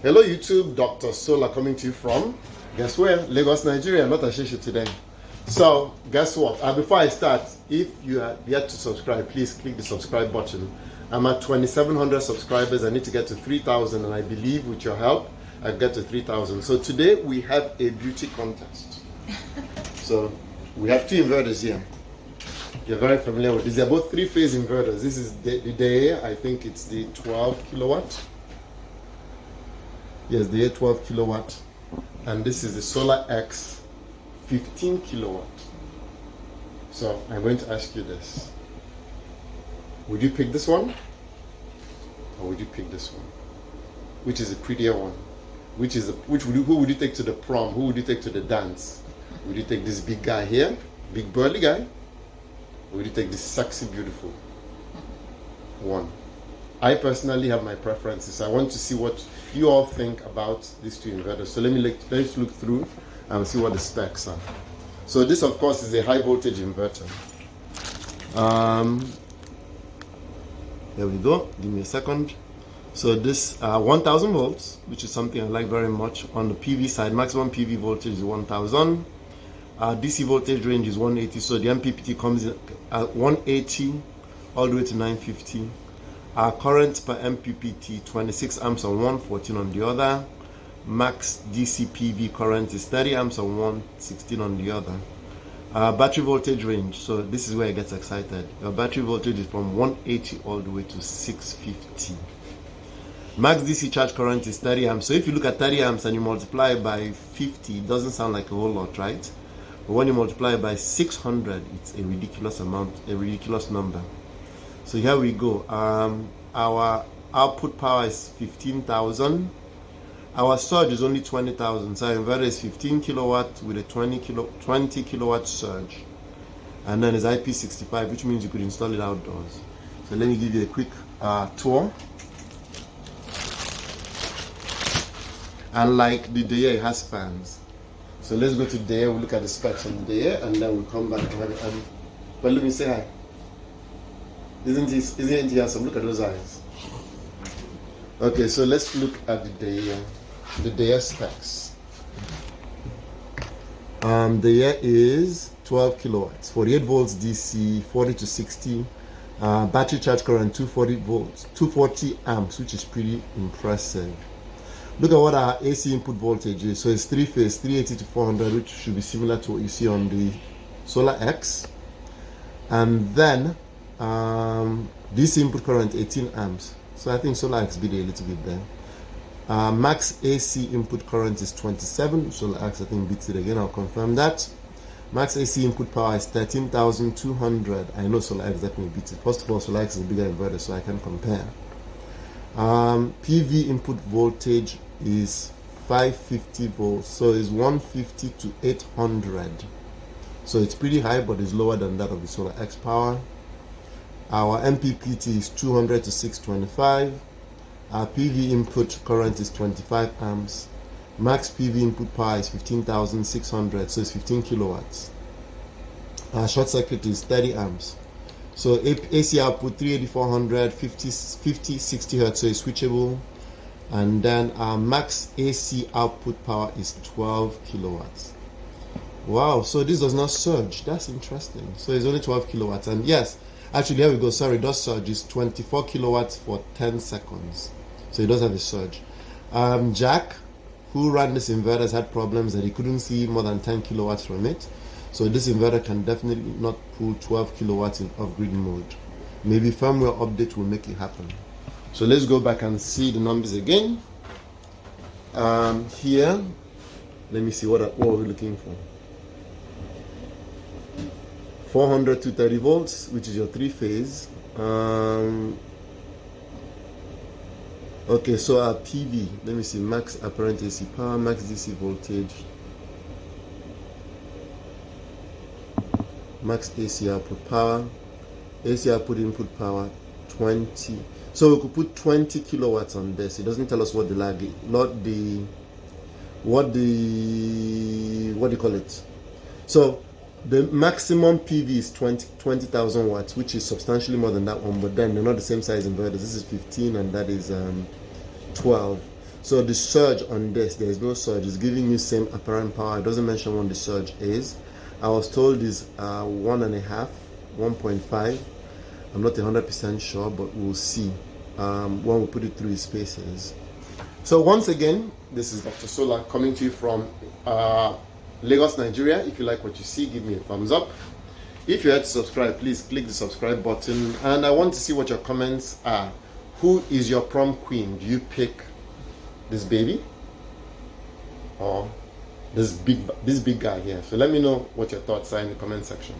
Hello YouTube, Dr. Solar coming to you from, guess where? Lagos, Nigeria, not Ashishi today. So, guess what? Before I start, if you are yet to subscribe, please click the subscribe button. I'm at 2,700 subscribers. I need to get to 3,000, and I believe with your help, I'll get to 3,000. So today we have a beauty contest. So, we have two inverters here. You're very familiar with these. They're both three-phase inverters. This is the I think it's the 12 kilowatt. Yes, the 12 kilowatt. And this is the Solar X 15 kilowatt. So I'm going to ask you this. Would you pick this one? Or would you pick this one? Which is the prettier one? Who would you take to the prom? Who would you take to the dance? Would you take this big guy here? Big burly guy? Or would you take this sexy, beautiful one? I personally have my preferences. I want to see what you all think about these two inverters. So let's look through and see what the specs are. So this, of course, is a high voltage inverter. There we go. Give me a second. So this 1000 volts, which is something I like very much. On the PV side, maximum PV voltage is 1000. DC voltage range is 180. So the MPPT comes in at 180 all the way to 950. Our current per MPPT 26 amps on one, 14 on the other. Max DC PV current is 30 amps on one, 16 on the other. Battery voltage range, so this is where it gets excited. Your battery voltage is from 180 all the way to 650. Max DC charge current is 30 amps. So if you look at 30 amps and you multiply by 50, it doesn't sound like a whole lot, right? But when you multiply by 600, it's a ridiculous amount, a ridiculous number. So here we go. Our output power is 15,000. Our surge is only 20,000. So our inverter is 15 kilowatt with a 20 kilowatt surge. And then it's IP65, which means you could install it outdoors. So let me give you a quick tour. And like the Deye, it has fans. So let's go to Deye, we'll look at the specs on the Deye, and then we'll come back and have it. But let me say hi. Isn't he handsome? Look at those eyes. Okay, so let's look at the Deye specs. The Deye is 12 kilowatts, 48 volts DC, 40 to 60. Battery charge current 240 volts, 240 amps, which is pretty impressive. Look at what our AC input voltage is. So it's three phase, 380 to 400, which should be similar to what you see on the Solar X. And then DC input current 18 amps. So I think Solar X beat it a little bit there. Max AC input current is 27. Solar X I think beats it again. I'll confirm that. Max AC input power is 13,200. I know Solar X definitely beats it. First of all, Solar X is a bigger inverter, so I can compare. PV input voltage is 550 volts, so it's 150 to 800. So it's pretty high, but it's lower than that of the Solar X power. Our MPPT is 200 to 625. Our PV input current is 25 amps. Max PV input power is 15,600, so it's 15 kilowatts. Our short circuit is 30 amps. So AC output 380, 400, 50, 60 hertz, so it's switchable. And then our max AC output power is 12 kilowatts. Wow, so this does not surge. That's interesting. So it's only 12 kilowatts. And yes, actually, here we go. Sorry, it does surge. It's 24 kilowatts for 10 seconds. So it does have a surge. Jack, who ran this inverter, had problems that he couldn't see more than 10 kilowatts from it. So this inverter can definitely not pull 12 kilowatts in off-grid mode. Maybe firmware update will make it happen. So let's go back and see the numbers again. Here, let me see what we're looking for. 400 to 30 volts, which is your three-phase. Okay, so our PV, let me see, max apparent AC power, max DC voltage, max AC output power, AC output input power 20. So we could put 20 kilowatts on this. It doesn't tell us what the lag is, what do you call it? So the maximum PV is 20,000 watts, which is substantially more than that one, but then they're not the same size inverters. This is 15 and that is 12. So the surge on this, there is no surge. It's giving you same apparent power. It doesn't mention what the surge is. I was told is 1.5, 1.5. I'm not 100% sure, but we'll see when we put it through its paces. So once again, this is Dr. Sola coming to you from Lagos, Nigeria. If you like what you see, give me a thumbs up. If you had to subscribe, please click the subscribe button. And I want to see what your comments are. Who is your prom queen? Do you pick this baby or this big guy here? So let me know what your thoughts are in the comment section.